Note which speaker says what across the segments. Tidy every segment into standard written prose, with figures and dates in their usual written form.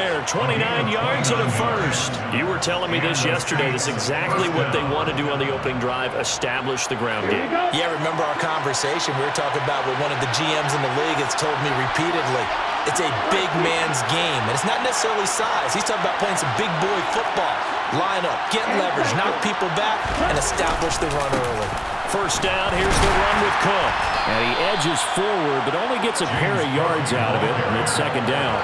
Speaker 1: there. 29 yards and a first. You were telling me this yesterday. This is exactly what they want to do on the opening drive, establish the ground game.
Speaker 2: Yeah, remember our conversation? We were talking about what one of the GMs in the league has told me repeatedly. It's a big man's game, and it's not necessarily size. He's talking about playing some big boy football. Line up, get leverage, knock people back, and establish the run early.
Speaker 1: First down, here's the run with Cook. And he edges forward, but only gets a pair of yards out of it, and it's second down.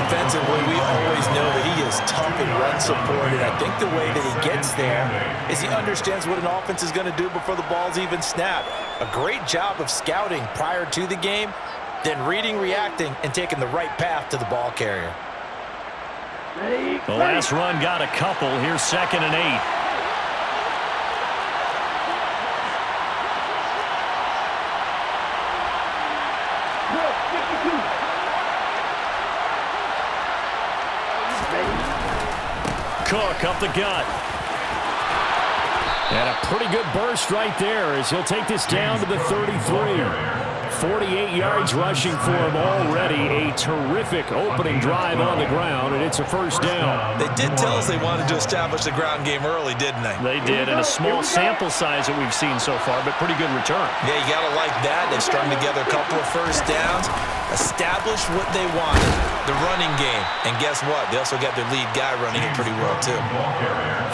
Speaker 2: Defensively, we always know that he is tough and run supported. I think the way that he gets there is he understands what an offense is going to do before the ball's even snapped. A great job of scouting prior to the game, then reading, reacting, and taking the right path to the ball carrier.
Speaker 1: The last run got a couple. Here's 2nd and 8. Cook up the gut. And a pretty good burst right there as he'll take this down to the 33. 48 yards rushing for him already. A terrific opening drive on the ground, and it's a first down.
Speaker 2: They did tell us they wanted to establish the ground game early, didn't they?
Speaker 1: They did, and a small sample size that we've seen so far, but pretty good return.
Speaker 2: Yeah, you got to like that. They strung together a couple of first downs, established what they wanted, the running game. And guess what? They also got their lead guy running it pretty well, too.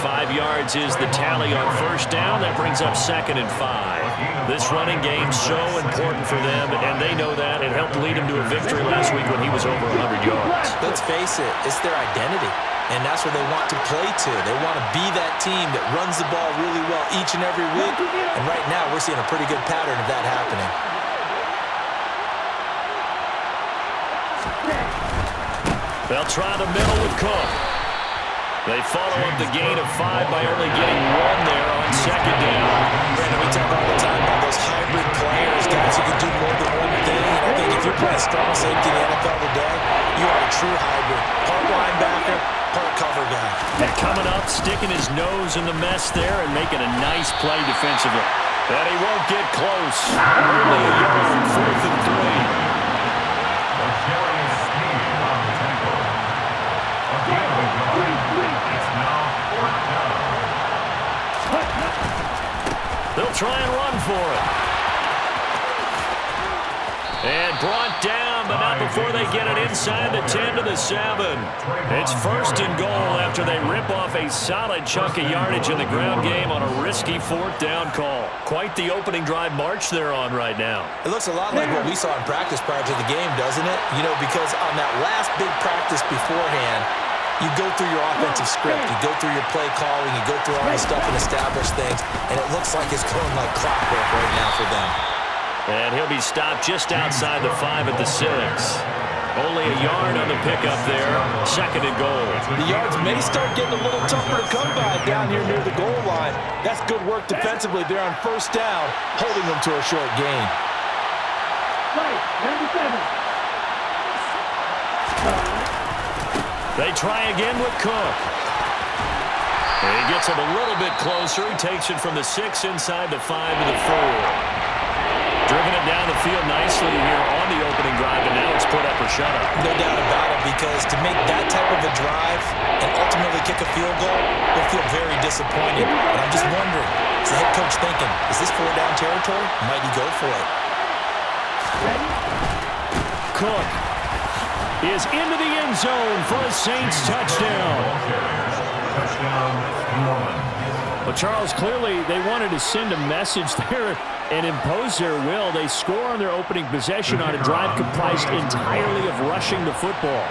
Speaker 1: 5 yards is the tally on first down. That brings up 2nd and 5. This running game so important for them, and they know that. It helped lead him to a victory last week when he was over 100 yards.
Speaker 2: Let's face it, it's their identity, and that's where they want to play to. They want to be that team that runs the ball really well each and every week, and right now we're seeing a pretty good pattern of that happening.
Speaker 1: They'll try the middle with Cook. They follow up the gain of 5 by only getting 1 there on second down.
Speaker 2: Brandon, we talk all the time about those hybrid players, guys who can do more than one thing. And I think if you're playing strong safety in the NFL today, you are a true hybrid. Part linebacker, part cover guy.
Speaker 1: And coming up, sticking his nose in the mess there and making a nice play defensively. And he won't get close. Only a yard, 4th and 3. They'll try and run for it. And brought down, but not before they get it inside the 10 to the 7. It's 1st and goal after they rip off a solid chunk of yardage in the ground game on a risky 4th down call. Quite the opening drive march they're on right now.
Speaker 2: It looks a lot like what we saw in practice prior to the game, doesn't it? You know, because on that last big practice beforehand, you go through your offensive script, you go through your play calling, you go through all the stuff and establish things, and it looks like it's going like clockwork right now for them.
Speaker 1: And he'll be stopped just outside the 5 at the 6. Only a yard on the pickup there, 2nd and goal.
Speaker 2: The yards may start getting a little tougher to come by down here near the goal line. That's good work defensively there on first down, holding them to a short gain.
Speaker 3: Right, number 7.
Speaker 1: They try again with Cook. And he gets him a little bit closer. He takes it from the 6 inside the 5 to the 4. Driven it down the field nicely here on the opening drive, and now it's put up or shut up.
Speaker 2: No doubt about it, because to make that type of a drive and ultimately kick a field goal will feel very disappointing. And I'm just wondering, is the head coach thinking, is this 4-down territory? Might he go for it?
Speaker 1: Cook is into the end zone for a Saints touchdown. Well, Charles, clearly they wanted to send a message there and impose their will. They score on their opening possession on a drive comprised entirely of rushing the football.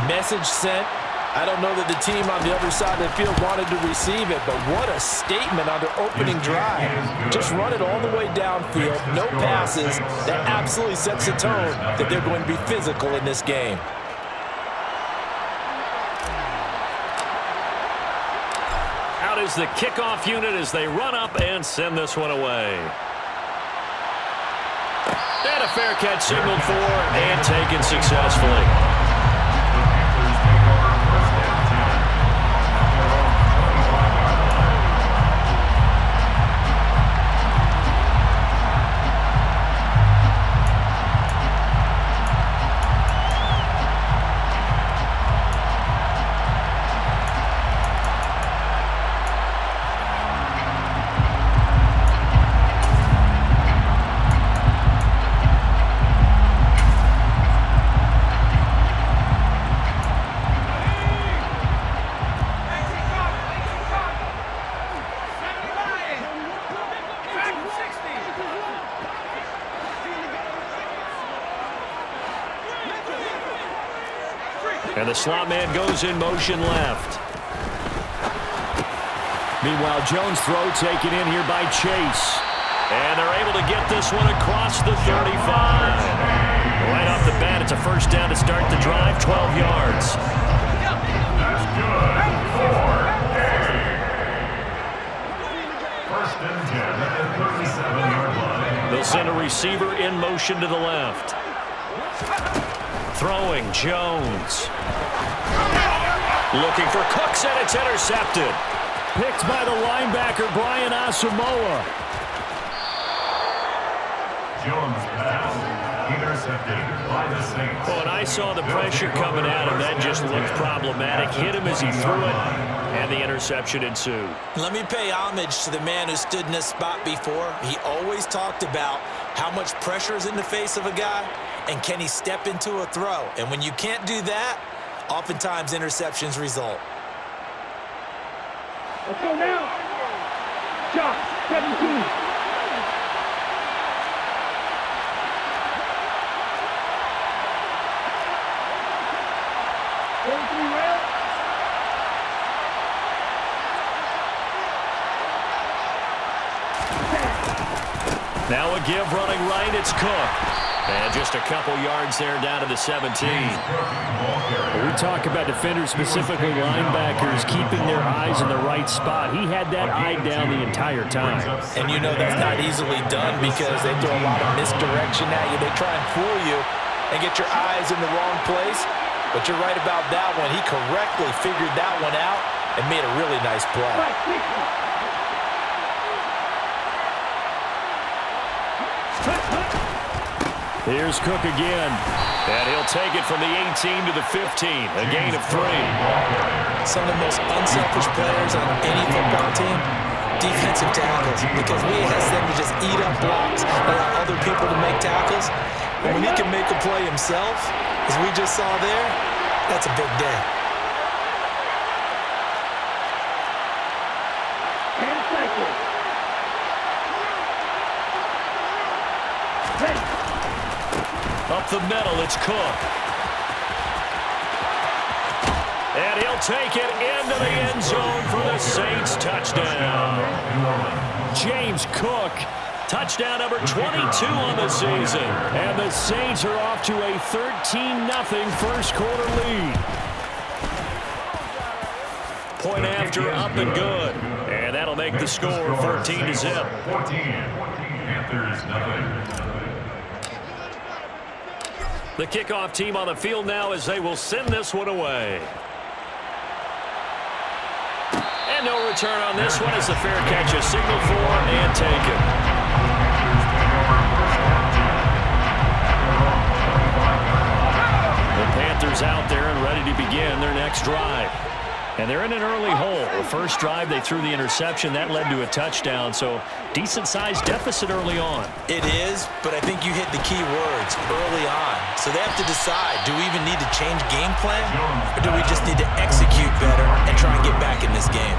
Speaker 2: Message sent. I don't know that the team on the other side of the field wanted to receive it, but what a statement on their opening drive. Just run it all the way downfield, no passes. That absolutely sets the tone that they're going to be physical in this game.
Speaker 1: Out is the kickoff unit as they run up and send this one away. And a fair catch signaled for and taken successfully. And the slot man goes in motion left. Meanwhile, Jones' throw taken in here by Chase. And they're able to get this one across the 35. Right off the bat, it's a first down to start the drive, 12 yards.
Speaker 4: That's good. 4. First and 10 at the 37-yard line.
Speaker 1: They'll send a receiver in motion to the left. Throwing, Jones. Looking for Cooks, and it's intercepted. Picked by the linebacker, Brian Asamoah.
Speaker 4: Jones pass intercepted by the Saints.
Speaker 1: Well, and I saw the pressure coming at him. That just looked problematic. Hit him as he threw it, and the interception ensued.
Speaker 2: Let me pay homage to the man who stood in this spot before. He always talked about how much pressure is in the face of a guy, and can he step into a throw. And when you can't do that, oftentimes interceptions result.
Speaker 3: Let's go now. Shot, 17.
Speaker 1: Now a give running right, it's Cook. And just a couple yards there down to the 17.
Speaker 5: We talk about defenders, specifically linebackers, keeping their eyes in the right spot. He had that eye down the entire time.
Speaker 2: And you know that's not easily done because they throw a lot of misdirection at you. They try and fool you and get your eyes in the wrong place. But you're right about that one. He correctly figured that one out and made a really nice play.
Speaker 1: Here's Cook again. And he'll take it from the 18 to the 15. A gain of 3.
Speaker 2: Some of the most unselfish players on any football team, defensive tackles, because we ask them to just eat up blocks, allow other people to make tackles. But when he can make a play himself, as we just saw there, that's a big day.
Speaker 3: 10 seconds. 10.
Speaker 1: Up the middle, it's Cook. And he'll take it into the end zone for the Saints touchdown. James Cook, touchdown number 22 on the season. And the Saints are off to a 13-0 first quarter lead. Point after, up and good. And that'll make the score 14-0.
Speaker 4: 14. Panthers, nothing.
Speaker 1: The kickoff team on the field now as they will send this one away. And no return on this one as the fair catch is signaled for and taken. The Panthers out there and ready to begin their next drive. And they're in an early hole. The first drive, they threw the interception. That led to a touchdown, so decent-sized deficit early on.
Speaker 2: It is, but I think you hit the key words early on. So they have to decide, do we even need to change game plan, or do we just need to execute better and try and get back in this game?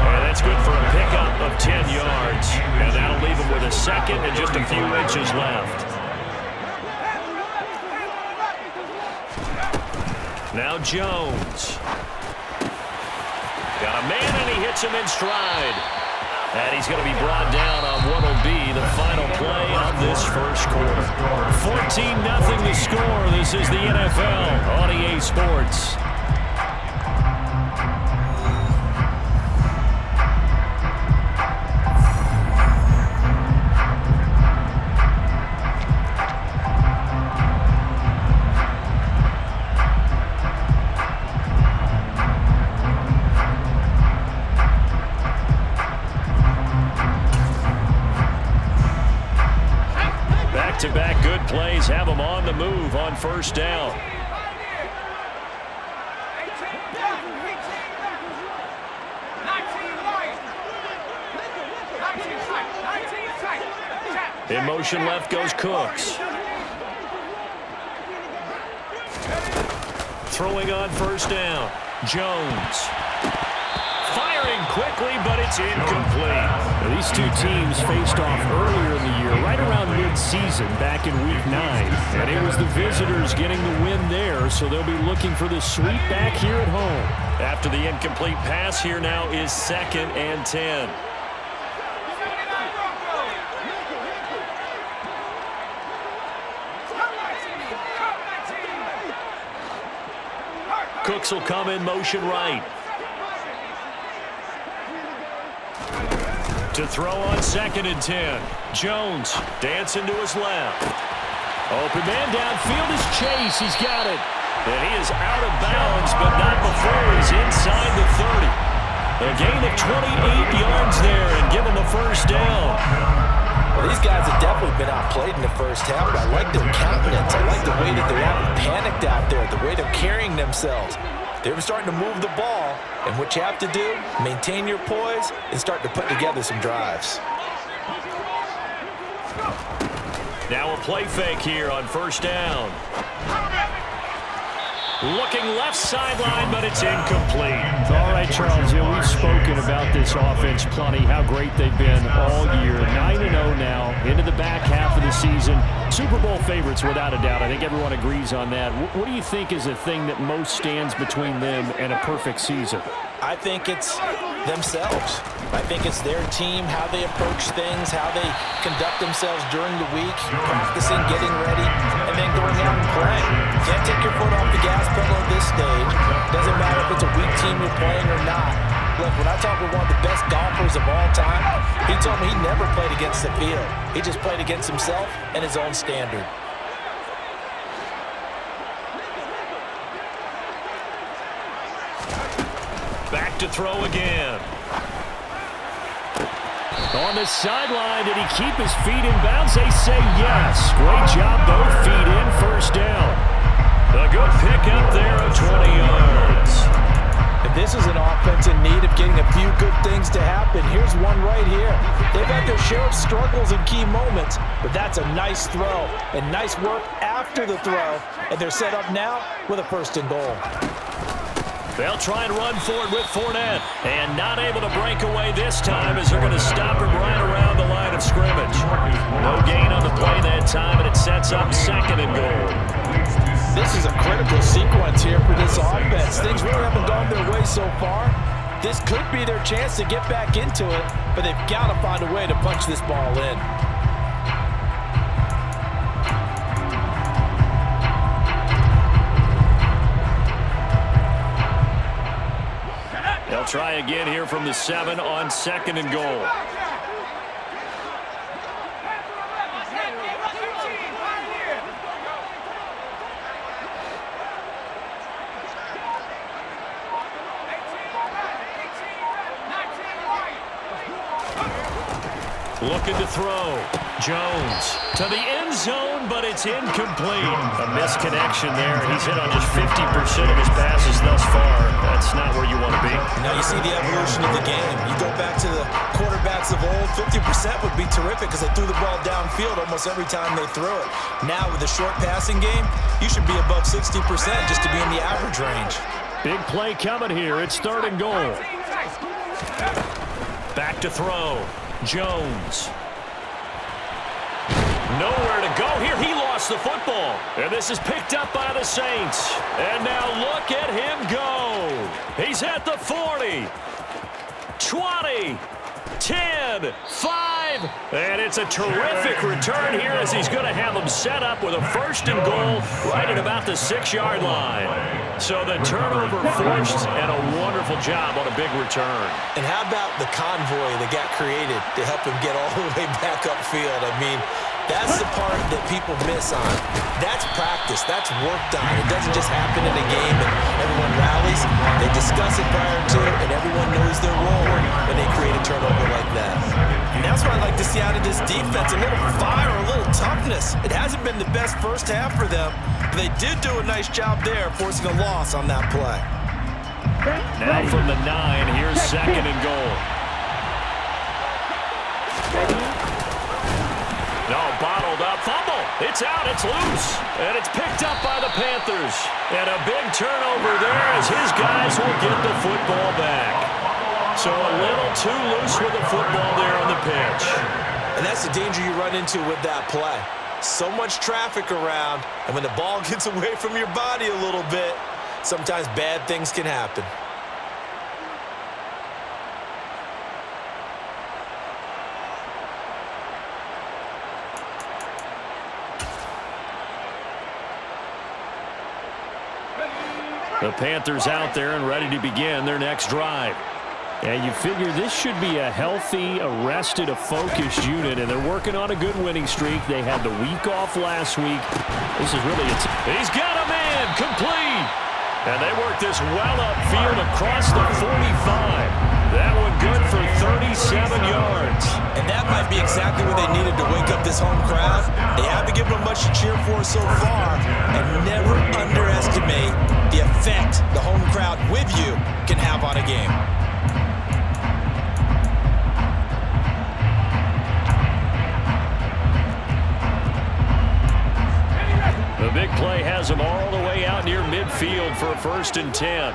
Speaker 1: And that's good for a pickup of 10 yards. And that'll leave them with a second and just a few inches left. Now Jones. Got a man, and he hits him in stride. And he's going to be brought down on what will be the final play of this first quarter. 14-0 the score. This is the NFL on EA Sports. Back-to-back good plays have them on the move on first down. In motion left goes Cooks. Throwing on first down. Jones. Firing quickly, but it's incomplete.
Speaker 5: Now, these two teams faced off earlier in the year, right around mid-season, back in Week 9. And it was the visitors getting the win there, so they'll be looking for the sweep back here at home.
Speaker 1: After the incomplete pass, here now is 2nd and 10. Cooks will come in motion right. To throw on 2nd and 10. Jones dancing to his left. Open man downfield is Chase. He's got it. And he is out of bounds, but not before he's inside the 30. A gain of 28 yards there and give him a first down.
Speaker 2: Well, these guys have definitely been outplayed in the first half, but I like their countenance. I like the way that they haven't panicked out there, the way they're carrying themselves. They're starting to move the ball, and what you have to do, maintain your poise and start to put together some drives.
Speaker 1: Now a play fake here on first down. Looking left sideline, but it's incomplete.
Speaker 5: All right, Charles, we've spoken about this offense plenty, how great they've been all year. 9-0 now, into the back half of the season. Super Bowl favorites, without a doubt. I think everyone agrees on that. What do you think is the thing that most stands between them and a perfect season?
Speaker 2: I think it's themselves. I think it's their team, how they approach things, how they conduct themselves during the week, practicing, getting ready, and then going out and playing. Can't take your foot off the gas pedal at this stage. Doesn't matter if it's a weak team you're playing or not. Look, when I talk with one of the best golfers of all time, he told me he never played against the field. He just played against himself and his own standard.
Speaker 1: Back to throw again.
Speaker 5: On the sideline, did he keep his feet in bounds? They say yes. Great job, both feet in, first down.
Speaker 1: A good pickup there of 20 yards.
Speaker 2: And this is an offense in need of getting a few good things to happen. Here's one right here. They've had their share of struggles in key moments, but that's a nice throw and nice work after the throw. And they're set up now with a 1st and goal.
Speaker 1: They'll try and run forward with Fournette. And not able to break away this time as they're going to stop him right around the line of scrimmage. No gain on the play that time, and it sets up 2nd and goal.
Speaker 2: This is a critical sequence here for this offense. Things really haven't gone their way so far. This could be their chance to get back into it, but they've got to find a way to punch this ball in.
Speaker 1: They'll try again here from the 7 on 2nd and goal. Looking to throw. Jones to the end zone, but it's incomplete. A misconnection there. He's hit on just 50% of his passes thus far. That's not where you want to be.
Speaker 2: Now you see the evolution of the game. You go back to the quarterbacks of old, 50% would be terrific because they threw the ball downfield almost every time they threw it. Now with the short passing game, you should be above 60% just to be in the average range.
Speaker 5: Big play coming here. It's 3rd and goal.
Speaker 1: Back to throw. Jones. Nowhere to go here. He lost the football. And this is picked up by the Saints. And now look at him go. He's at the 40, 20, 10, 5. And it's a terrific return here as he's going to have them set up with a 1st and goal right at about the 6-yard line. So the turnover forced and a wonderful job on a big return.
Speaker 2: And how about the convoy that got created to help him get all the way back upfield? I mean, that's the part that people miss on. That's practice. That's worked on. It doesn't just happen in a game and everyone rallies. They discuss it prior to, and everyone knows their role when they create a turnover like that. And that's what I'd like to see out of this defense, a little fire, a little toughness. It hasn't been the best first half for them, but they did do a nice job there forcing a loss on that play.
Speaker 1: Now from the 9, here's 2nd and goal. No, bottled up, fumble. It's out, it's loose. And it's picked up by the Panthers. And a big turnover there as his guys will get the football back. So a little too loose with the football there on the pitch.
Speaker 2: And that's the danger you run into with that play. So much traffic around, and when the ball gets away from your body a little bit, sometimes bad things can happen.
Speaker 1: The Panthers out there and ready to begin their next drive.
Speaker 5: And you figure this should be a healthy, arrested, a focused unit, and they're working on a good winning streak. They had the week off last week. This is really it.
Speaker 1: He's got a man, complete. And they work this well upfield across the 45. That one good for 37 yards.
Speaker 2: And that might be exactly what they needed to wake up this home crowd. They haven't given them much to cheer for so far, and never underestimate the effect the home crowd with you can have on a game.
Speaker 1: The big play has them all the way out near midfield for a 1st and 10.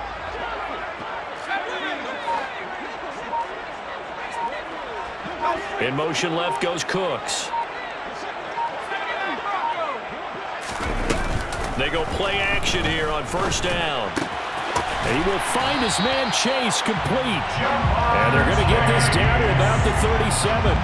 Speaker 1: In motion left goes Cooks. They go play action here on 1st down.
Speaker 5: And he will find his man Chase complete. And they're going to get this down to about the 37.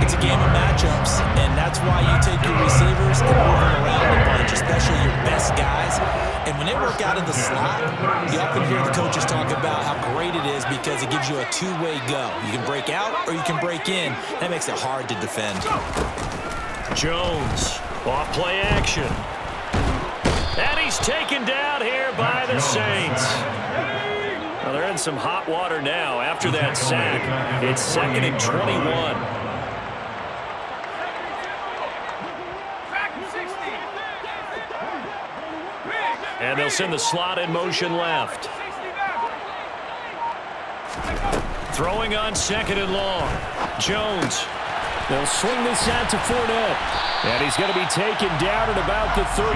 Speaker 2: It's a game of matchups, and that's why you take your receivers and move them around a bunch, especially your best guys. And when they work out in the slot, you often hear the coaches talk about how great it is because it gives you a two-way go. You can break out or you can break in. That makes it hard to defend.
Speaker 1: Jones, off play action. And he's taken down here by the Saints. Well, they're in some hot water now after that sack. It's 2nd and 21. And they'll send the slot in motion left. Throwing on 2nd and long. Jones.
Speaker 5: They'll swing this out to Fournette. And he's going to be taken down at about the 33.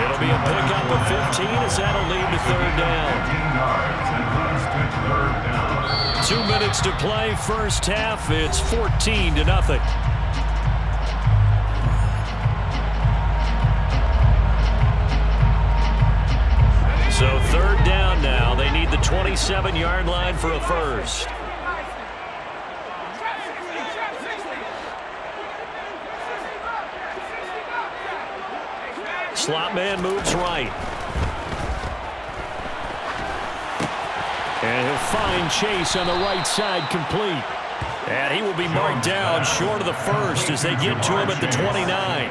Speaker 1: It'll be a pickup of 15 as that'll lead to 3rd down. 2 minutes to play, 1st half. It's 14-0. So 3rd down now. They need the 27-yard line for a 1st. Slot man moves right.
Speaker 5: And he'll find Chase on the right side complete.
Speaker 1: And he will be marked down short of the 1st as they get to him at the 29.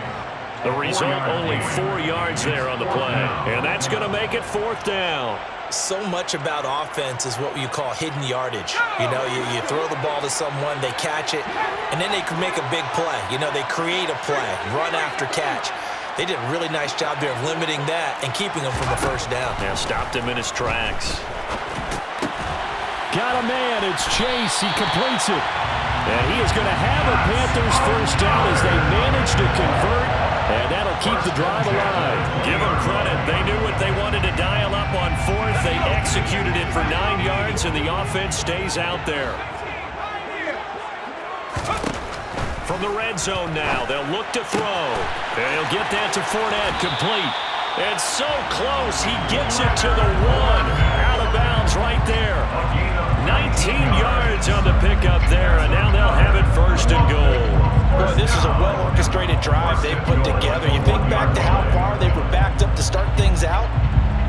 Speaker 1: The result, only 4 yards there on the play. And that's going to make it 4th down.
Speaker 2: So much about offense is what you call hidden yardage. You know, you throw the ball to someone, they catch it, and then they can make a big play. You know, they create a play, run after catch. They did a really nice job there of limiting that and keeping him from a 1st down.
Speaker 1: Yeah, stopped him in his tracks.
Speaker 5: Got a man. It's Chase. He completes it. And he is going to have a Panthers 1st down as they manage to convert. And that'll keep the drive alive.
Speaker 1: Give them credit. They knew what they wanted to dial up on 4th. They executed it for 9 yards, and the offense stays out there. From the red zone now, they'll look to throw. And he'll get that to Fournette, complete. And so close, he gets it to the 1. Out of bounds right there. 19 yards on the pickup there, and now they'll have it 1st and goal.
Speaker 2: Boy, this is a well-orchestrated drive they've put together. You think back to how far they were backed up to start things out,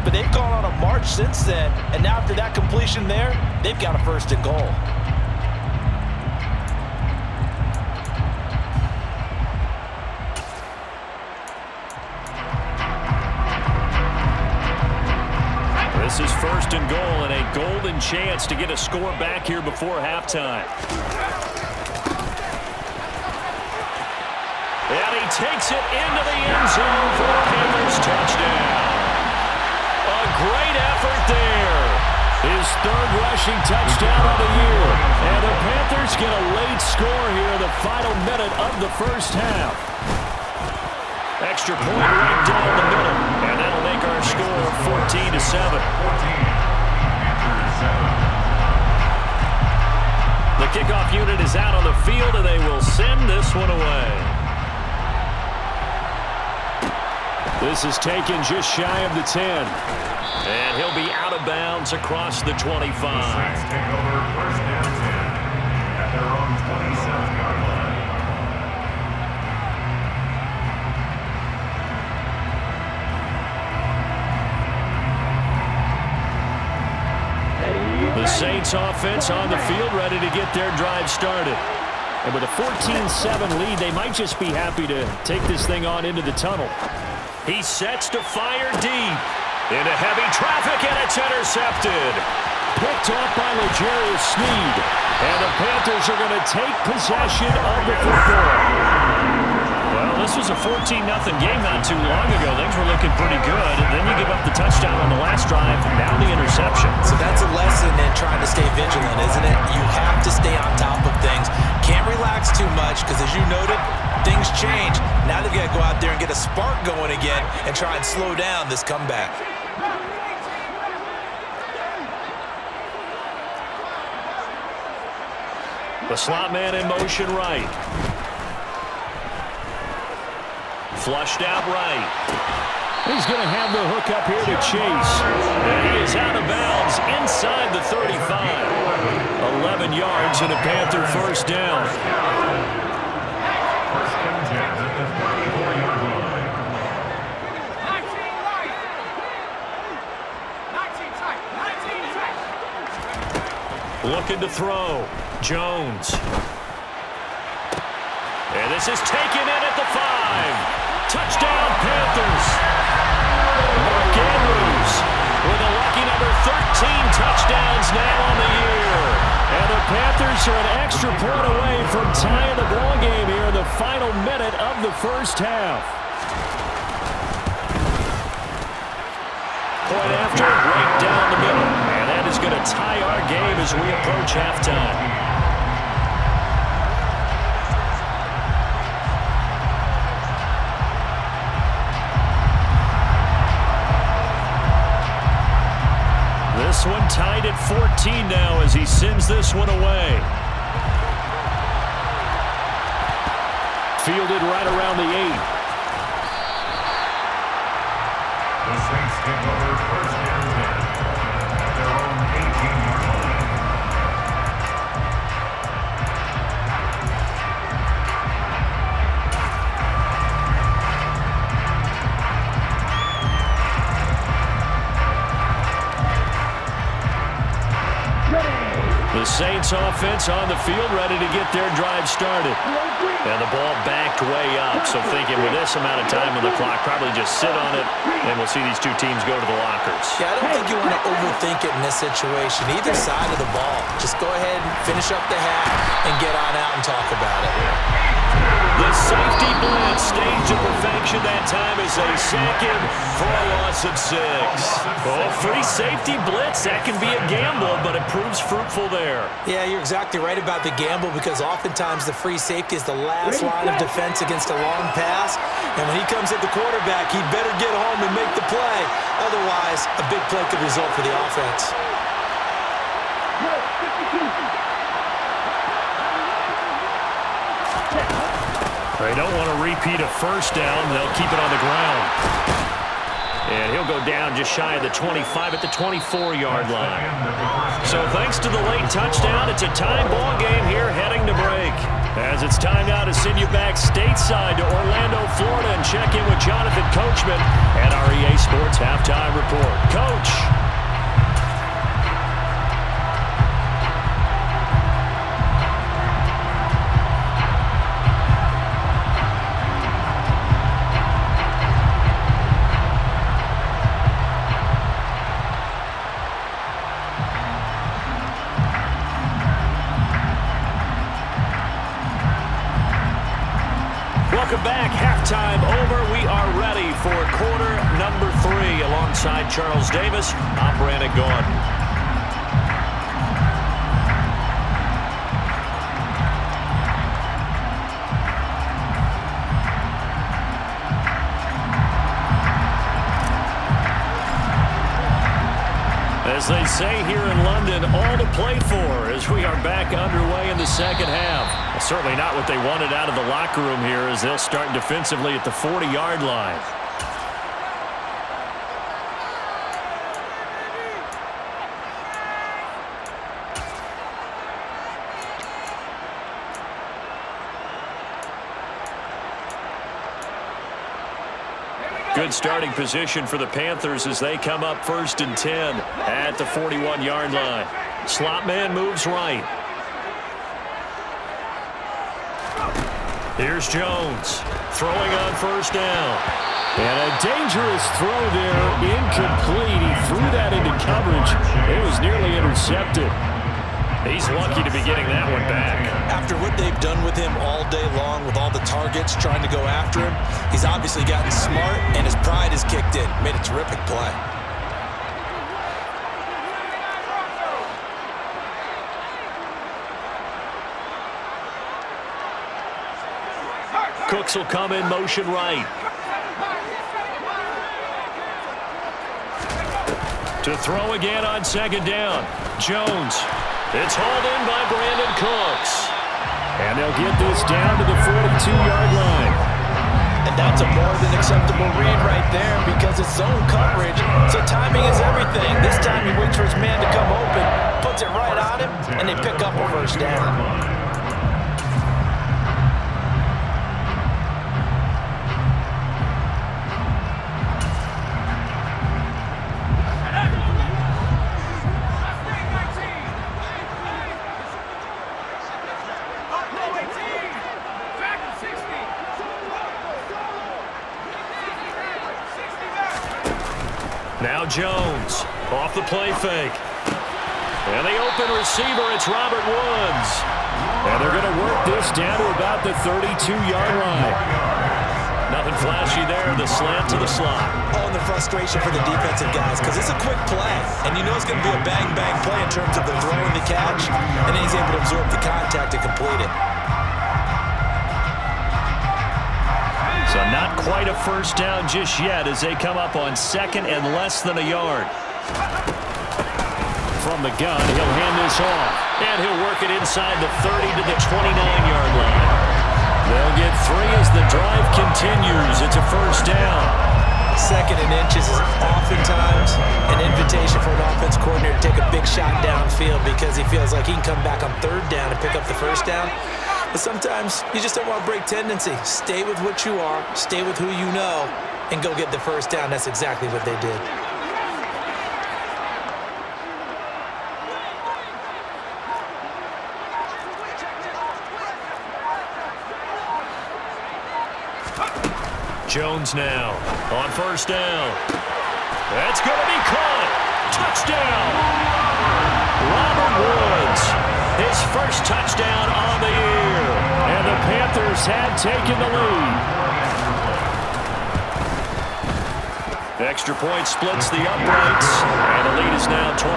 Speaker 2: but they've gone on a march since then, and now after that completion there, they've got a 1st and goal.
Speaker 1: This is 1st and goal and a golden chance to get a score back here before halftime. And he takes it into the end zone for a Panthers touchdown. A great effort there. His 3rd rushing touchdown of the year. And the Panthers get a late score here in the final minute of the 1st half. Extra point right down the middle. And that'll make our score 14-7. The kickoff unit is out on the field, and they will send this one away.
Speaker 5: This is taken just shy of the 10.
Speaker 1: And he'll be out of bounds across the 25.
Speaker 4: Saints take over first and 10 at their own 27-yard line.
Speaker 5: The Saints offense on the field, ready to get their drive started. And with a 14-7 lead, they might just be happy to take this thing on into the tunnel.
Speaker 1: He sets to fire deep. Into heavy traffic, and it's intercepted.
Speaker 5: Picked off by L'Jarius Sneed. And the Panthers are going to take possession of the football.
Speaker 1: Well, this was a 14-0 game not too long ago. Things were looking pretty good. And then you give up the touchdown on the last drive, now the interception.
Speaker 2: So that's a lesson in trying to stay vigilant, isn't it? You have to stay on top of things. Can't relax too much because, as you noted, things change. Now they've got to go out there and get a spark going again and try and slow down this comeback.
Speaker 1: The slot man in motion right. Flushed out right.
Speaker 5: He's going to have the hook up here to Chase.
Speaker 1: And he is out of bounds inside the 35. 11 yards and a Panther first down.
Speaker 4: First and 10 at the 34-yard line.
Speaker 3: 19 tight.
Speaker 1: Looking to throw. Jones. And this is taken in at the 5. Touchdown, Panthers. Mark Andrews with a lucky number 13 touchdowns now on the year.
Speaker 5: And the Panthers are an extra point away from tying the ball game here in the final minute of the first half.
Speaker 1: Point after, right down the middle. And that is going to tie our game as we approach halftime. This one tied at 14 now as he sends this one away.
Speaker 5: Fielded right around the 8.
Speaker 4: The Saints take over first and 10 at their own 18-yard line.
Speaker 1: The Saints offense on the field ready to get their drive started. And the ball backed way up, so thinking with this amount of time on the clock, probably just sit on it, and we'll see these two teams go to the lockers.
Speaker 2: Yeah, I don't think you want to overthink it in this situation. Either side of the ball. Just go ahead and finish up the half and get on out and talk about it.
Speaker 1: The safety blitz staged to perfection that time as they second for a loss of 6. Oh, free safety blitz, that can be a gamble, but it proves fruitful there.
Speaker 2: Yeah, you're exactly right about the gamble because oftentimes the free safety is the last line of defense against a long pass. And when he comes at the quarterback, he'd better get home and make the play. Otherwise, a big play could result for the offense.
Speaker 1: They don't want to repeat a first down. They'll keep it on the ground. And he'll go down just shy of the 25 at the 24-yard line. So thanks to the late touchdown, it's a tie ball game here heading to break. As it's time now to send you back stateside to Orlando, Florida, and check in with Jonathan Coachman at our EA Sports Halftime Report. Coach. Welcome back. Halftime over. We are ready for quarter number 3 alongside Charles Davis. I'm Brandon Gordon. As they say here in London, all to play for as we are back underway in the second half. Well, certainly not what they wanted out of the locker room here as they'll start defensively at the 40-yard line. Good starting position for the Panthers as they come up 1st and 10 at the 41-yard line. Slot man moves right. Here's Jones throwing on 1st down.
Speaker 5: And a dangerous throw there, incomplete. He threw that into coverage. It was nearly intercepted.
Speaker 1: He's lucky to be getting that one back.
Speaker 2: After what they've done with him all day long with all the targets trying to go after him, he's obviously gotten smart and his pride has kicked in. Made a terrific play.
Speaker 1: Cooks will come in motion right. To throw again on 2nd down. Jones. It's hauled in by Brandon Cooks.
Speaker 5: And they'll get this down to the 42-yard line.
Speaker 2: And that's a more than acceptable read right there because it's zone coverage, so timing is everything. This time he waits for his man to come open, puts it right on him, and they pick up a 1st down.
Speaker 1: Now Jones off the play fake. And the open receiver, it's Robert Woods.
Speaker 5: And they're going to work this down to about the 32-yard line.
Speaker 1: Nothing flashy there, the slant to the slot.
Speaker 2: Oh, and the frustration for the defensive guys because it's a quick play. And you know it's going to be a bang-bang play in terms of the throw and the catch. And then he's able to absorb the contact to complete it.
Speaker 1: So not quite a 1st down just yet as they come up on 2nd and less than a yard.
Speaker 5: From the gun, he'll hand this off.
Speaker 1: And he'll work it inside the 30 to the 29-yard line. They'll get 3 as the drive continues. It's a 1st down.
Speaker 2: 2nd and inches is oftentimes an invitation for an offense coordinator to take a big shot downfield because he feels like he can come back on 3rd down and pick up the 1st down. But sometimes you just don't want to break tendency. Stay with what you are, stay with who you know, and go get the 1st down. That's exactly what they did.
Speaker 1: Jones now on 1st down. That's going to be caught. Touchdown. Robert Woods, his 1st touchdown on the year.
Speaker 5: And the Panthers had taken the lead.
Speaker 1: The extra point splits the uprights, and the lead is now 21-14.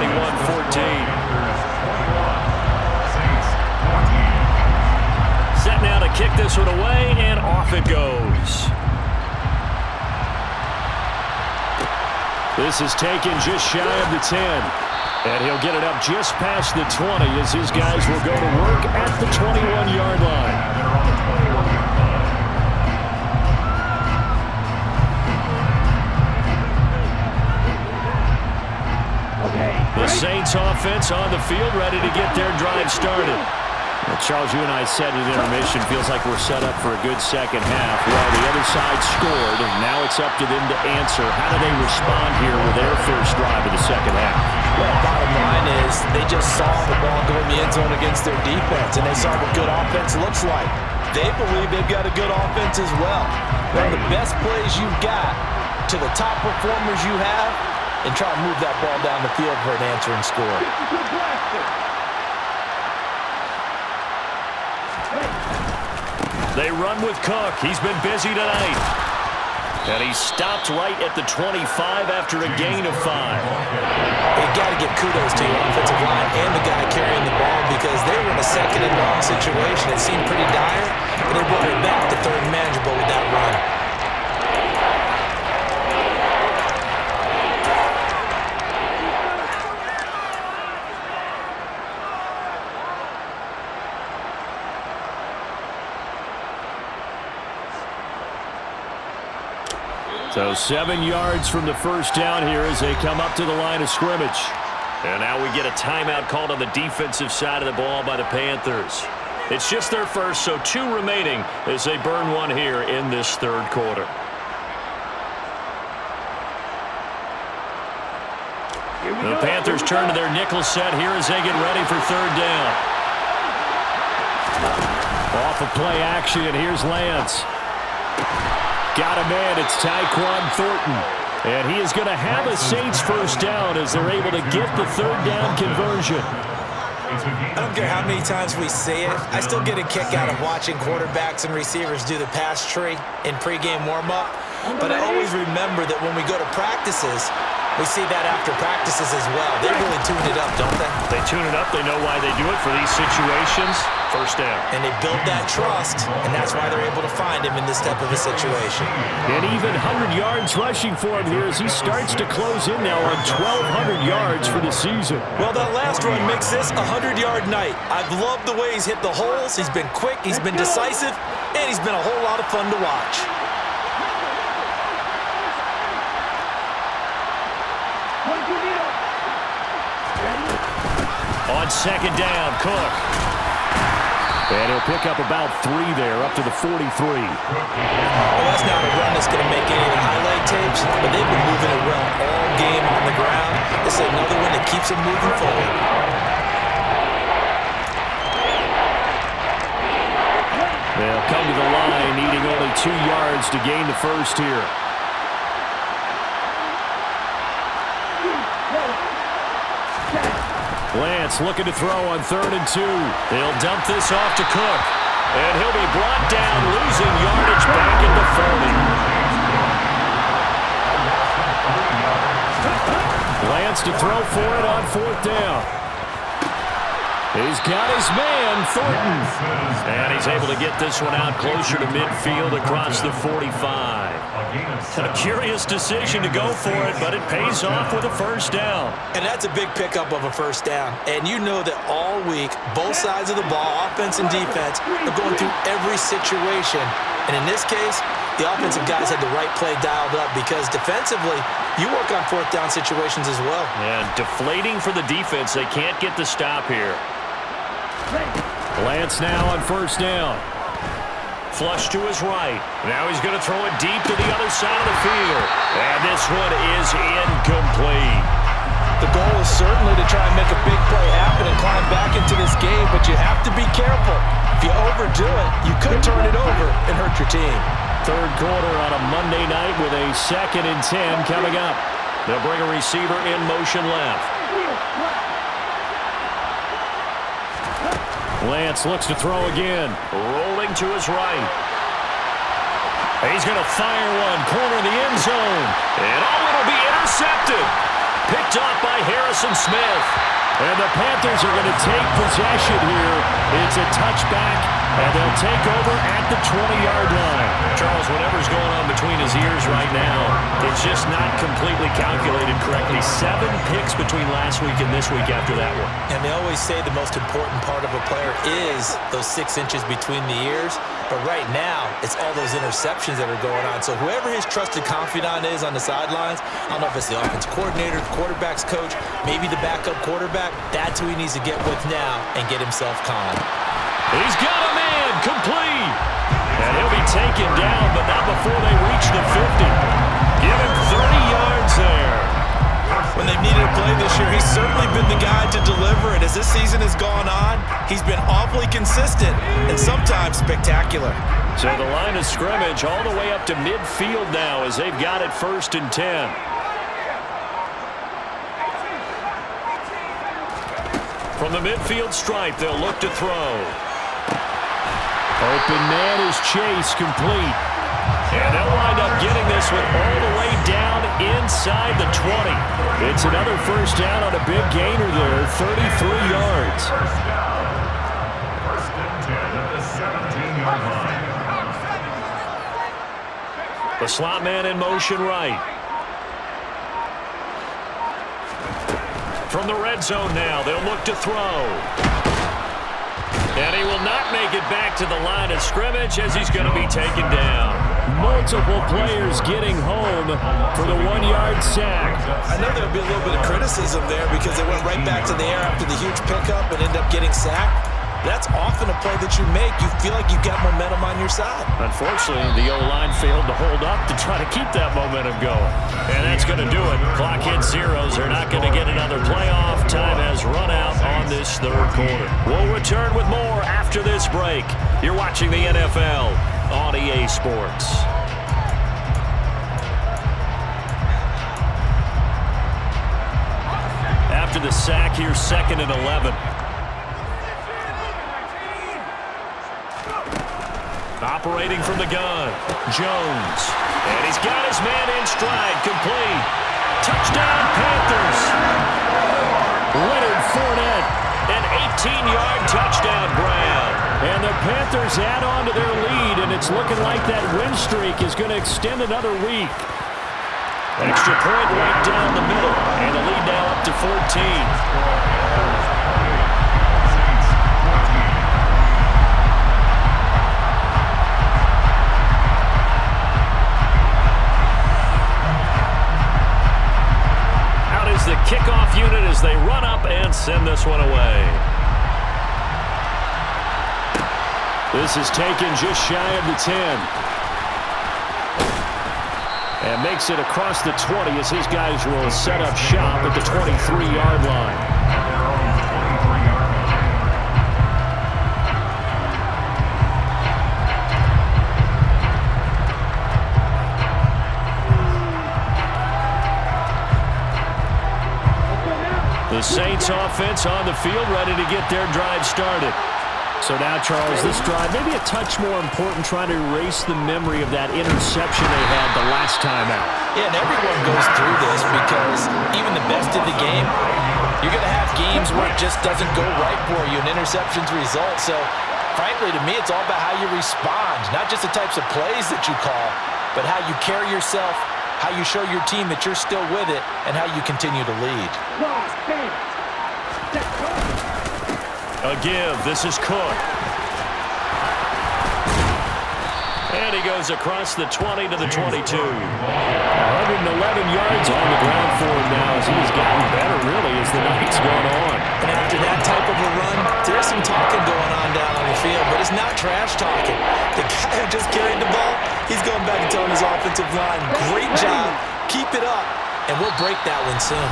Speaker 1: Set now to kick this one away, and off it goes.
Speaker 5: This is taken just shy of the 10. And he'll get it up just past the 20 as his guys will go to work at the 21-yard line.
Speaker 1: The Saints offense on the field ready to get their drive started.
Speaker 5: Well, Charles, you and I said at intermission, feels like we're set up for a good second half. Well, the other side scored, and now it's up to them to answer. How do they respond here with their first drive of the second half?
Speaker 2: Well, bottom line is they just saw the ball go in the end zone against their defense, and they saw what good offense looks like. They believe they've got a good offense as well. One of the best plays you've got to the top performers you have, and try to move that ball down the field for an answering score.
Speaker 1: They run with Cook. He's been busy tonight. And he stopped right at the 25 after a gain of 5.
Speaker 2: You got to give kudos to your offensive line and the guy carrying the ball because they were in a 2nd and long situation. It seemed pretty dire, but they brought it back to 3rd and manageable with that run.
Speaker 5: So 7 yards from the first down here as they come up to the line of scrimmage.
Speaker 1: And now we get a timeout called on the defensive side of the ball by the Panthers. It's just their first, so 2 remaining as they burn one here in this third quarter. The Panthers turn to their nickel set here as they get ready for third down.
Speaker 5: Off of play action, here's Lance. Got him in, it's Tyquan Thornton. And he is going to have a Saints first down as they're able to get the third down conversion.
Speaker 2: I don't care how many times we say it, I still get a kick out of watching quarterbacks and receivers do the pass tree in pregame warm-up. But I always remember that when we go to practices, we see that after practices as well. They really tune it up, don't they?
Speaker 1: They tune it up. They know why they do it for these situations. First down.
Speaker 2: And they build that trust, and that's why they're able to find him in this type of a situation.
Speaker 5: And even 100 yards rushing for him here as he starts to close in now on 1,200 yards for the season.
Speaker 2: Well, that last run makes this a 100-yard night. I've loved the way he's hit the holes. He's been quick, he's been decisive, and he's been a whole lot of fun to watch.
Speaker 1: On second down, Cook.
Speaker 5: And he'll pick up about 3 there, up to the 43.
Speaker 2: Well, that's not a run that's going to make any of the highlight tapes, but they've been moving it well all game on the ground. This is another one that keeps them moving forward.
Speaker 5: They'll come to the line, needing only 2 yards to gain the first here. Lance looking to throw on 3rd and 2.
Speaker 1: They'll dump this off to Cook. And he'll be brought down, losing yardage back at the 40.
Speaker 5: Lance to throw for it on 4th down. He's got his man, Thornton.
Speaker 1: And he's able to get this one out closer to midfield across the 45. A curious decision to go for it, but it pays off with a first down.
Speaker 2: And that's a big pickup of a first down. And you know that all week, both sides of the ball, offense and defense, are going through every situation. And in this case, the offensive guys had the right play dialed up because defensively, you work on 4th down situations as well.
Speaker 1: And deflating for the defense. They can't get the stop here.
Speaker 5: Lance now on 1st down.
Speaker 1: Flush to his right. Now he's going to throw it deep to the other side of the field. And this one is incomplete.
Speaker 2: The goal is certainly to try and make a big play happen and climb back into this game, but you have to be careful. If you overdo it, you could turn it over and hurt your team.
Speaker 5: Third quarter on a Monday night with a 2nd and 10 coming up.
Speaker 1: They'll bring a receiver in motion left.
Speaker 5: Lance looks to throw again.
Speaker 1: Rolling to his right. He's going to fire one. Corner of the end zone. And it'll be intercepted. Picked off by Harrison Smith.
Speaker 5: And the Panthers are going to take possession here. It's a touchback, and they'll take over at the 20-yard line.
Speaker 1: Charles, whatever's going on between his ears right now, it's just not completely calculated correctly. 7 picks between last week and this week after that one.
Speaker 2: And they always say the most important part of a player is those 6 inches between the ears. But right now, it's all those interceptions that are going on. So whoever his trusted confidant is on the sidelines, I don't know if it's the offensive coordinator, the quarterback's coach, maybe the backup quarterback, that's who he needs to get with now and get himself calm.
Speaker 1: He's got a man, complete. And he'll be taken down, but not before they reach the 50. Give him 30 yards there.
Speaker 2: When they've needed a play this year, he's certainly been the guy to deliver it. As this season has gone on, he's been awfully consistent and sometimes spectacular.
Speaker 1: So the line of scrimmage all the way up to midfield now as they've got it 1st and 10. From the midfield stripe, they'll look to throw.
Speaker 5: Open man is Chase, complete.
Speaker 1: And they'll wind up getting this one all the way down inside the 20.
Speaker 5: It's another first down on a big gainer there, 33 yards.
Speaker 4: First and 10 at the 17-yard line.
Speaker 1: The slot man in motion right. From the red zone now, they'll look to throw. And he will not make it back to the line of scrimmage as he's going to be taken down.
Speaker 5: Multiple players getting home for the 1-yard sack.
Speaker 2: I know there'll be a little bit of criticism there because they went right back to the air after the huge pickup and ended up getting sacked. That's often a play that you make. You feel like you've got momentum on your side.
Speaker 1: Unfortunately, the O-line failed to hold up to try to keep that momentum going. And that's going to do it. Clock hits zeros. They're not going to get another playoff. Time has run out on this third quarter. We'll return with more after this break. You're watching the NFL on EA Sports. After the sack, here's 2nd and 11. Operating from the gun, Jones. And he's got his man in stride, complete. Touchdown, Panthers. Leonard Fournette, an 18-yard touchdown grab. And the Panthers add on to their lead, and it's looking like that win streak is going to extend another week. Extra point right down the middle, and the lead now up to 14. The kickoff unit as they run up and send this one away. This is taken just shy of the 10. And makes it across the 20 as his guys will set up shop at the 23-yard line. The Saints offense on the field, ready to get their drive started. So now, Charles, this drive maybe a touch more important, trying to erase the memory of that interception they had the last time out.
Speaker 2: Yeah, and everyone goes through this because even the best in the game, you're going to have games where it just doesn't go right for you, and interceptions result. So, frankly, to me, it's all about how you respond, not just the types of plays that you call, but how you carry yourself, how you show your team that you're still with it, and how you continue to lead.
Speaker 1: A give. This is Cook. And he goes across the 20 to the 22. 111
Speaker 5: yards on the ground for him now as he's gotten better, really, as the night's gone on.
Speaker 2: And after that type of a run, there's some talking going on down on the field, but it's not trash talking. The guy who just carried the ball, he's going back and telling his offensive line, great job, keep it up, and we'll break that one soon.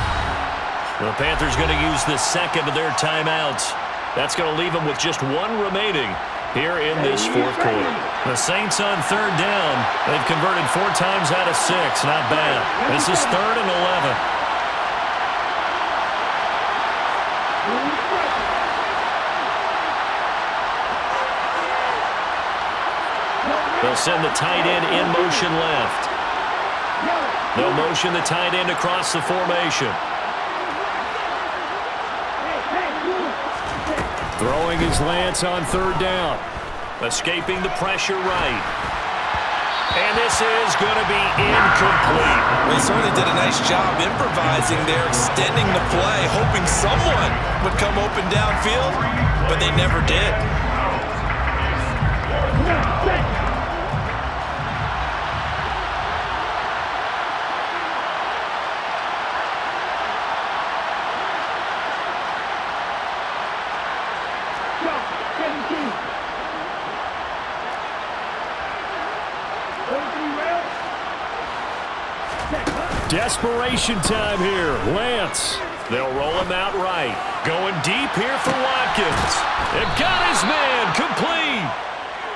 Speaker 1: The Panthers going to use the second of their timeouts. That's going to leave them with just one remaining here in this fourth quarter. The Saints on third down. They've converted 4 times out of 6. Not bad. This is 3rd and 11. They'll send the tight end in motion left. They'll motion the tight end across the formation.
Speaker 5: Throwing his Lance on third down.
Speaker 1: Escaping the pressure right. And this is going to be incomplete.
Speaker 2: They certainly did a nice job improvising there, extending the play, hoping someone would come open downfield, but they never did.
Speaker 5: Desperation time here. Lance.
Speaker 1: They'll roll him out right. Going deep here for Watkins. They've got his man complete.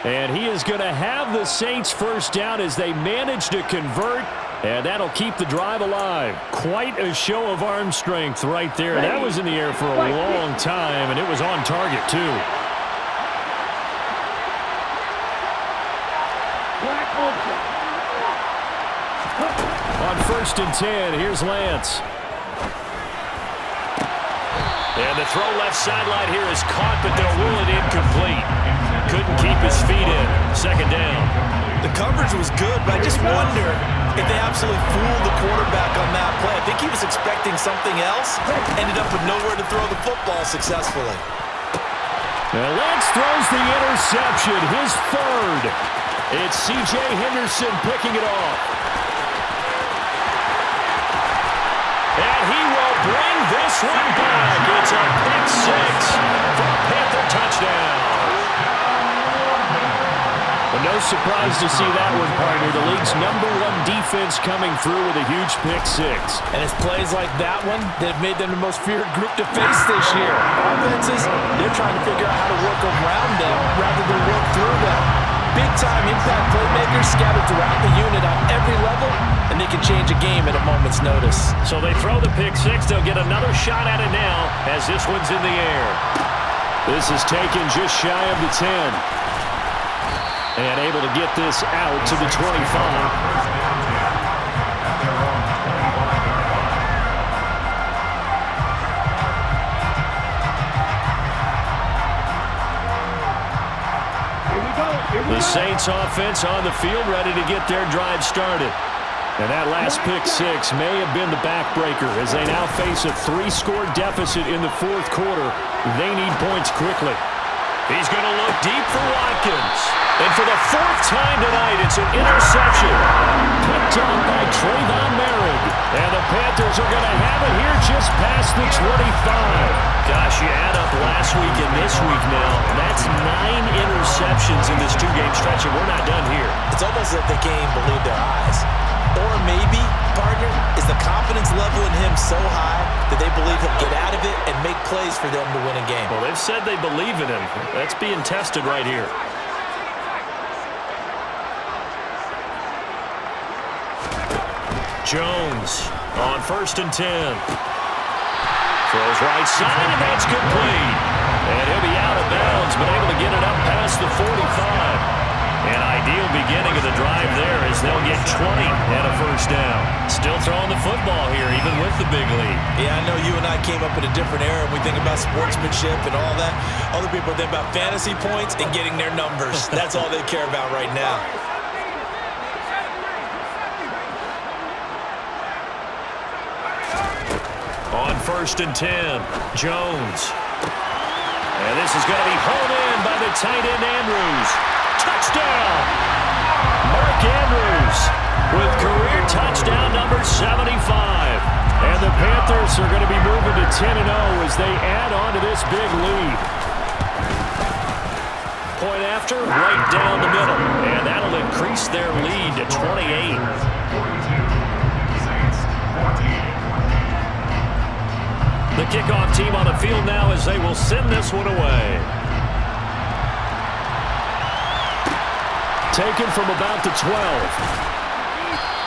Speaker 5: And he is going to have the Saints first down as they manage to convert. And that'll keep the drive alive. Quite a show of arm strength right there. That was in the air for a long time, and it was on target, too. On 1st and 10, here's Lance.
Speaker 1: And the throw left sideline here is caught, but they'll rule it incomplete. Couldn't keep his feet in. 2nd down.
Speaker 2: The coverage was good, but I just wonder if they absolutely fooled the quarterback on that play. I think he was expecting something else. Ended up with nowhere to throw the football successfully.
Speaker 5: And Lance throws the interception, his 3rd. It's C.J. Henderson picking it off.
Speaker 1: And he will bring this one back. It's a pick six for a Panther touchdown.
Speaker 5: Well, no surprise to see that one, partner. The league's #1 defense coming through with a huge pick six.
Speaker 2: And it's plays like that one that have made them the most feared group to face this year. Offenses, they're trying to figure out how to work around them rather than work through them. Big-time impact playmakers scattered throughout the unit on every level, and they can change a game at a moment's notice.
Speaker 1: So they throw the pick six. They'll get another shot at it now as this one's in the air.
Speaker 5: This is taken just shy of the 10. And able to get this out to the 25.
Speaker 1: The Saints offense on the field ready to get their drive started.
Speaker 5: And that last pick six may have been the backbreaker as they now face a 3-score deficit in the fourth quarter. They need points quickly.
Speaker 1: He's going to look deep for Watkins. And for the fourth time tonight, it's an interception.
Speaker 5: Picked up by Trayvon Merritt.
Speaker 1: And the Panthers are going to have it here just past the 25. Gosh, you add up last week and this week now. That's 9 interceptions in this two-game stretch, and we're not done here.
Speaker 2: It's almost as if they can't even believe their eyes. Or maybe, partner, is the confidence level in him so high that they believe he'll get out of it and make plays for them to win a game.
Speaker 1: Well, they've said they believe in him. That's being tested right here. Jones on 1st and 10. Throws right side, and that's complete. And he'll be out of bounds, but able to get it up past the 45. An ideal beginning of the drive there as they'll get 20 and a first down. Still throwing the football here, even with the big lead.
Speaker 2: Yeah, I know you and I came up in a different era and we think about sportsmanship and all that. Other people think about fantasy points and getting their numbers. That's all they care about right now.
Speaker 1: On 1st and 10, Jones. And this is going to be hauled in by the tight end Andrews. Touchdown! Mark Andrews with career touchdown number 75. And the Panthers are going to be moving to 10-0 as they add on to this big lead. Point after, right down the middle. And that'll increase their lead to 28. The kickoff team on the field now as they will send this one away.
Speaker 5: Taken from about the 12.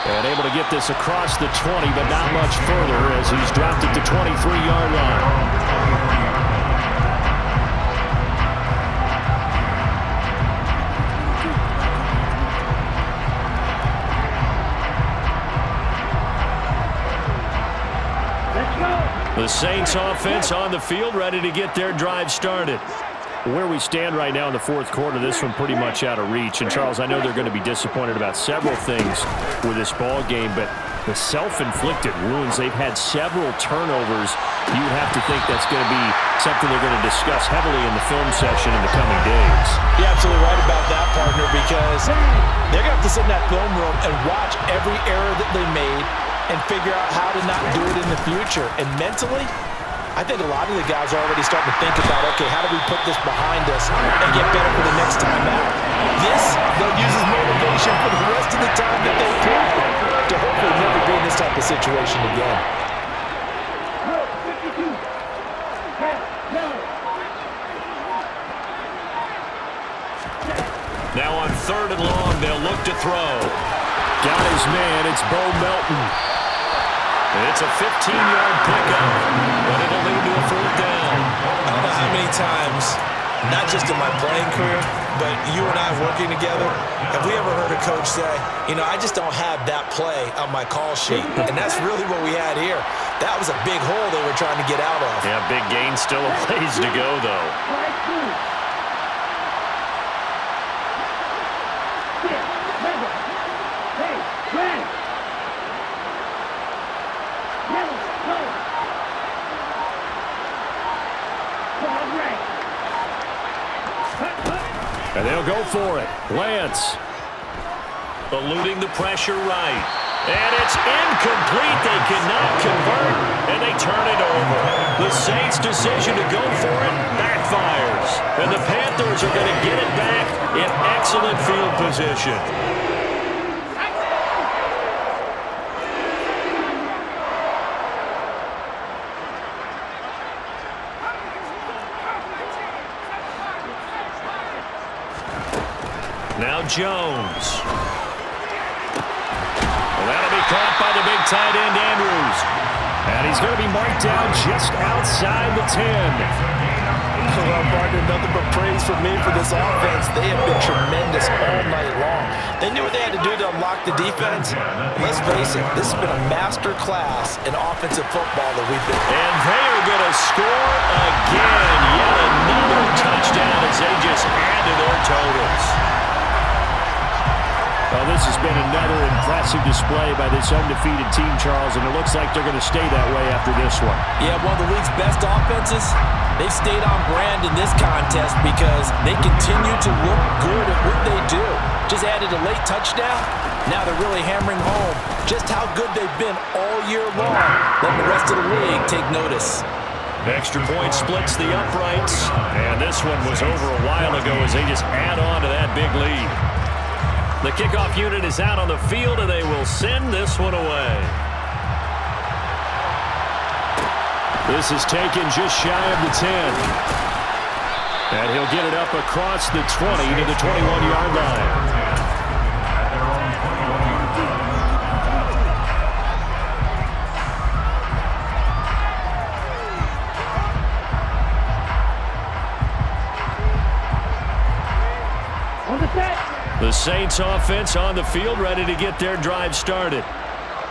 Speaker 5: And able to get this across the 20, but not much further as he's dropped at the 23-yard line.
Speaker 1: The Saints offense on the field ready to get their drive started.
Speaker 5: Where we stand right now in the fourth quarter, this one pretty much out of reach. And, Charles, I know they're going to be disappointed about several things with this ball game, but the self-inflicted wounds, they've had several turnovers. You would have to think that's going to be something they're going to discuss heavily in the film session in the coming days.
Speaker 2: You're absolutely right about that, partner, because they're going to have to sit in that film room and watch every error that they made and figure out how to not do it in the future. And mentally, I think a lot of the guys are already starting to think about, okay, how do we put this behind us and get better for the next time out? This, they'll use as motivation for the rest of the time that they play to hopefully never be in this type of situation again.
Speaker 1: Now on 3rd and long, they'll look to throw.
Speaker 5: Got his man. It's Bo Melton.
Speaker 1: It's a 15-yard pickup, but it'll lead to a 4th down.
Speaker 2: I don't know how many times, not just in my playing career, but you and I working together, have we ever heard a coach say, you know, I just don't have that play on my call sheet? And that's really what we had here. That was a big hole they were trying to get out of.
Speaker 1: Yeah, big gain, still a ways to go, though.
Speaker 5: And they'll go for it. Lance
Speaker 1: eluding the pressure right. And it's incomplete. They cannot convert, and they turn it over. The Saints' decision to go for it backfires. And the Panthers are going to get it back in excellent field position. Now Jones. Well, that'll be caught by the big tight end, Andrews. And he's going to be marked down just outside the 10.
Speaker 2: Well, partner, nothing but praise from me for this offense. They have been tremendous all night long. They knew what they had to do to unlock the defense. Let's face it, this has been a master class in offensive football that we've been.
Speaker 1: And they are going to score again. Yet another touchdown as they just add to their totals.
Speaker 5: Well, this has been another impressive display by this undefeated team, Charles, and it looks like they're going to stay that way after this one.
Speaker 2: Yeah, one of the league's best offenses. They've stayed on brand in this contest because they continue to look good at what they do. Just added a late touchdown. Now they're really hammering home just how good they've been all year long. Let the rest of the league take notice.
Speaker 1: Extra point splits the uprights, and this one was over a while ago as they just add on to that big lead. The kickoff unit is out on the field, and they will send this one away.
Speaker 5: This is taken just shy of the 10. And he'll get it up across the 20 to the 21-yard line. The Saints offense on the field, ready to get their drive started.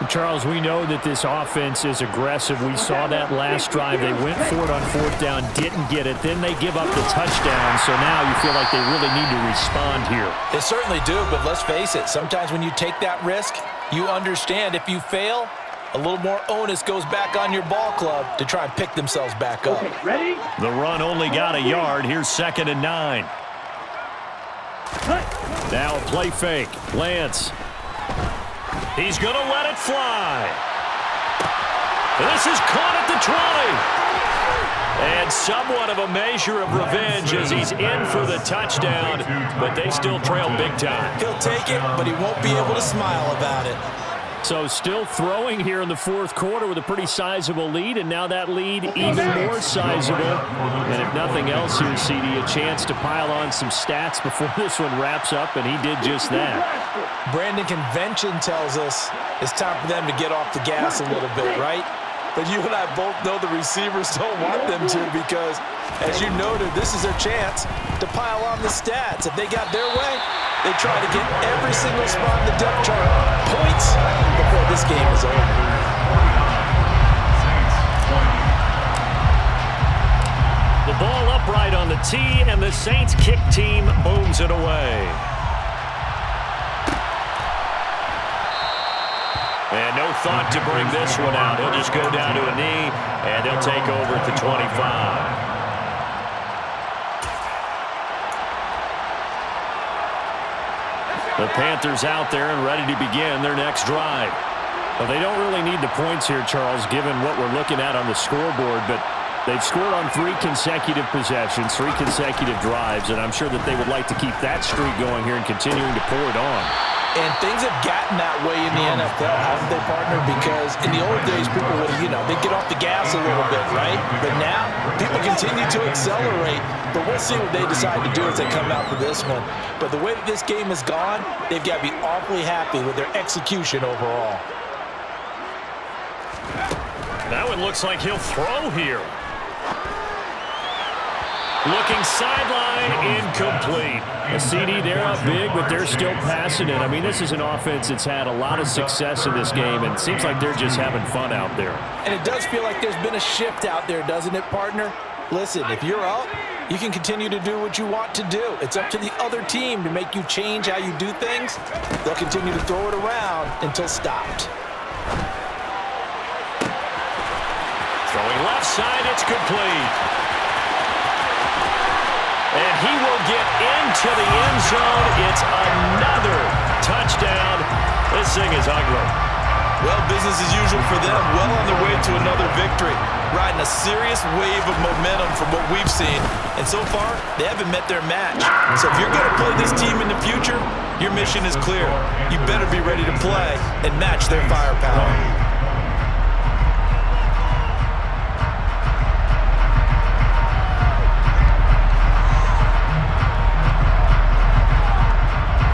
Speaker 5: Charles, we know that this offense is aggressive. We saw that last drive. They went for it on fourth down, didn't get it. Then they give up the touchdown. So now you feel like they really need to respond here.
Speaker 2: They certainly do, but let's face it. Sometimes when you take that risk, you understand if you fail, a little more onus goes back on your ball club to try and pick themselves back up.
Speaker 3: Okay, ready?
Speaker 1: The run only got a yard. Here's 2nd and 9.
Speaker 5: Now a play fake. Lance.
Speaker 1: He's going to let it fly. This is caught at the 20. And somewhat of a measure of revenge as he's in for the touchdown, but they still trail big time.
Speaker 2: He'll take it, but he won't be able to smile about it.
Speaker 5: So still throwing here in the fourth quarter with a pretty sizable lead, and now that lead even more sizable. And if nothing else here, CD, a chance to pile on some stats before this one wraps up, and he did just that.
Speaker 2: Brandon, convention tells us it's time for them to get off the gas a little bit, right? But you and I both know the receivers don't want them to because, as you noted, this is their chance to pile on the stats. If they got their way, they try to get every single spot in the depth chart points before this game is over.
Speaker 1: The ball upright on the tee, and the Saints kick team booms it away. And no thought to bring this one out. He'll just go down to a knee, and they'll take over at the 25. The Panthers out there and ready to begin their next drive. Well, they don't really need the points here, Charles, given what we're looking at on the scoreboard, but they've scored on 3 consecutive possessions, 3 consecutive drives, and I'm sure that they would like to keep that streak going here and continuing to pour it on.
Speaker 2: And things have gotten that way in the NFL, haven't they, partner? Because in the old days, people would, they'd get off the gas a little bit, right? But now, people continue to accelerate. But we'll see what they decide to do as they come out for this one. But the way that this game has gone, they've got to be awfully happy with their execution overall.
Speaker 1: Now it looks like he'll throw here. Looking sideline, incomplete.
Speaker 5: A CD, they're up big, but they're still passing it. I mean, this is an offense that's had a lot of success in this game, and it seems like they're just having fun out there.
Speaker 2: And it does feel like there's been a shift out there, doesn't it, partner? Listen, if you're up, you can continue to do what you want to do. It's up to the other team to make you change how you do things. They'll continue to throw it around until stopped.
Speaker 1: Throwing left side, it's complete. And he will get into the end zone. It's another touchdown. This thing is ugly.
Speaker 2: Well, business as usual for them. Well on their way to another victory. Riding a serious wave of momentum from what we've seen. And so far, they haven't met their match. So if you're going to play this team in the future, your mission is clear. You better be ready to play and match their firepower.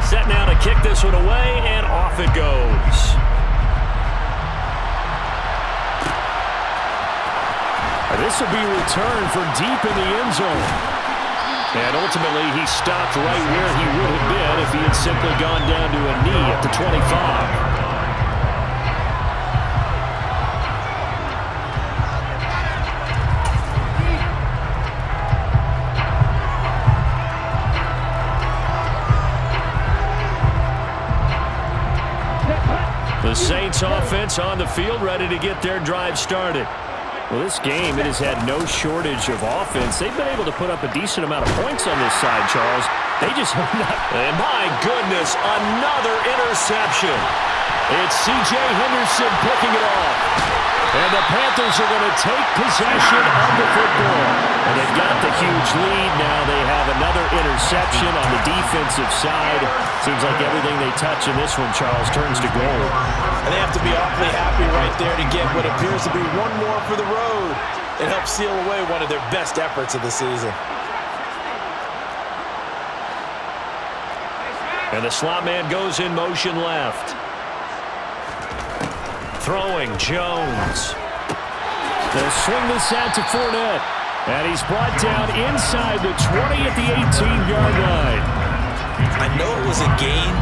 Speaker 1: Set now to kick this one away, and off it goes. This will be returned from deep in the end zone. And ultimately, he stopped right where he would have been if he had simply gone down to a knee at the 25. The Saints offense on the field, ready to get their drive started. Well, this game, it has had no shortage of offense. They've been able to put up a decent amount of points on this side, Charles. They just have not. And my goodness, another interception. It's C.J. Henderson picking it off. And the Panthers are going to take possession of the football. And they've got the huge lead. Now they have another interception on the defensive side. Seems like everything they touch in this one, Charles, turns to gold.
Speaker 2: And they have to be awfully happy right there to get what appears to be one more for the road. It helps seal away one of their best efforts of the season.
Speaker 1: And the slot man goes in motion left. Throwing, Jones. They'll swing this out to Fournette. And he's brought down inside the 20 at the 18-yard line.
Speaker 2: I know it was a gain,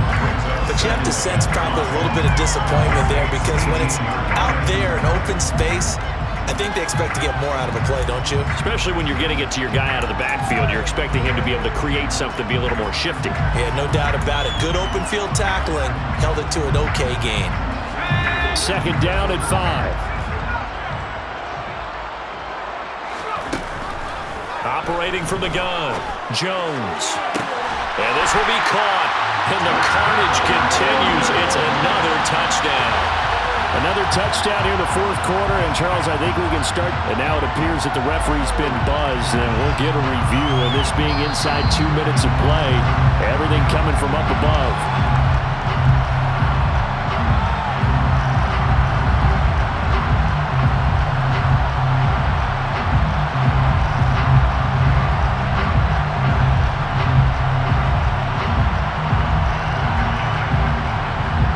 Speaker 2: but you have to sense probably a little bit of disappointment there because when it's out there in open space, I think they expect to get more out of a play, don't you?
Speaker 1: Especially when you're getting it to your guy out of the backfield. You're expecting him to be able to create something, be a little more shifty.
Speaker 2: Yeah, no doubt about it. Good open field tackling held it to an okay gain.
Speaker 1: Second down and 5. Operating from the gun, Jones. And this will be caught. And the carnage continues. It's another touchdown. Another touchdown here in the fourth quarter. And, Charles, I think we can start. And now it appears that the referee's been buzzed. And we'll get a review. And this being inside 2 minutes of play, everything coming from up above.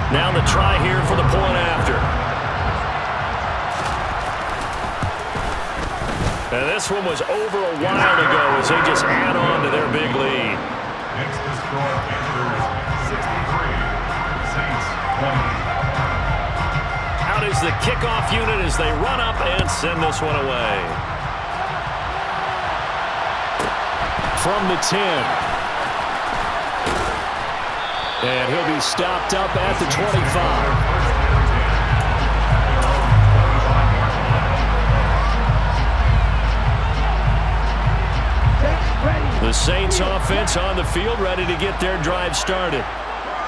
Speaker 1: Now the try here for the point after. And this one was over a while ago as they just add on to their big lead.
Speaker 4: Next to score, Panthers 63, Saints 20.
Speaker 1: Out is the kickoff unit as they run up and send this one away. From the 10. And he'll be stopped up at the 25. The Saints offense on the field ready to get their drive started.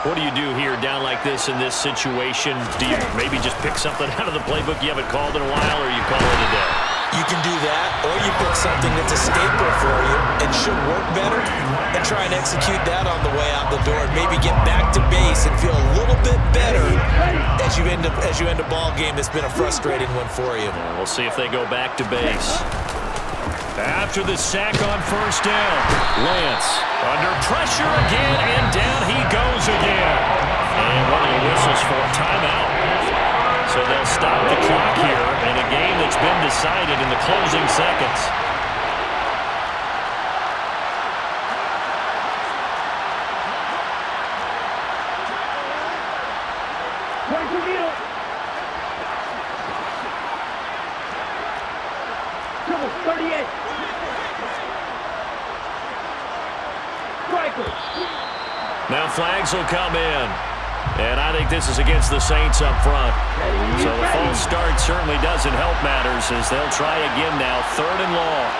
Speaker 1: What do you do here down like this in this situation? Do you maybe just pick something out of the playbook you haven't called in a while, or you call it a day?
Speaker 2: You can do that, or you pick something that's a staple for you and should work better and try and execute that on the way out the door and maybe get back to base and feel a little bit better as you end a ball game that's been a frustrating one for you.
Speaker 1: Yeah, we'll see if they go back to base. After the sack on first down, Lance under pressure again, and down he goes again. And one of the whistles for a timeout. So they'll stop the clock here in a game that's been decided in the closing seconds. Now flags will come in. And I think this is against the Saints up front. So the false start certainly doesn't help matters as they'll try again now, 3rd and long.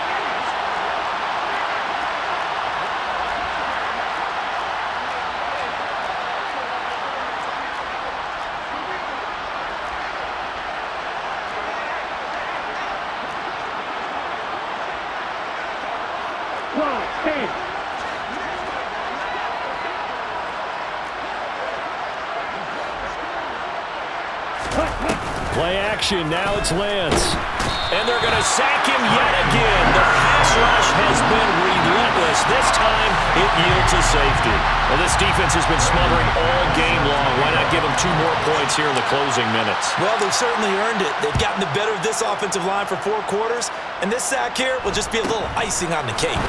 Speaker 5: motion. Now it's Lance.
Speaker 1: And they're going to sack him yet again. The pass rush has been relentless. This time, it yields a safety. Well, this defense has been smothering all game long. Why not give them 2 more points here in the closing minutes?
Speaker 2: Well, they've certainly earned it. They've gotten the better of this offensive line for 4 quarters, and this sack here will just be a little icing on the cake.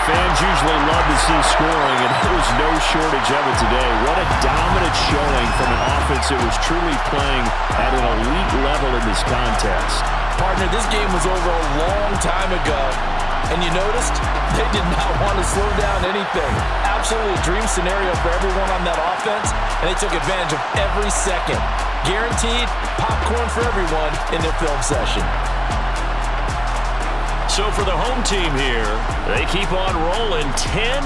Speaker 5: Fans usually love to see scoring, and there was no shortage of it today. What a dominant showing from an offense that was truly playing at an elite level in this contest.
Speaker 2: Partner, this game was over a long time ago, and you noticed they did not want to slow down anything. Absolutely a dream scenario for everyone on that offense, and they took advantage of every second. Guaranteed popcorn for everyone in their film session.
Speaker 1: So for the home team here, they keep on rolling 10-0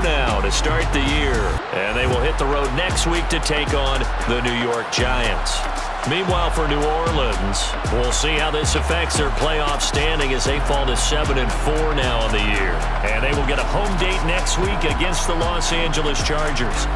Speaker 1: now to start the year. And they will hit the road next week to take on the New York Giants. Meanwhile, for New Orleans, we'll see how this affects their playoff standing as they fall to 7-4 now on the year. And they will get a home date next week against the Los Angeles Chargers.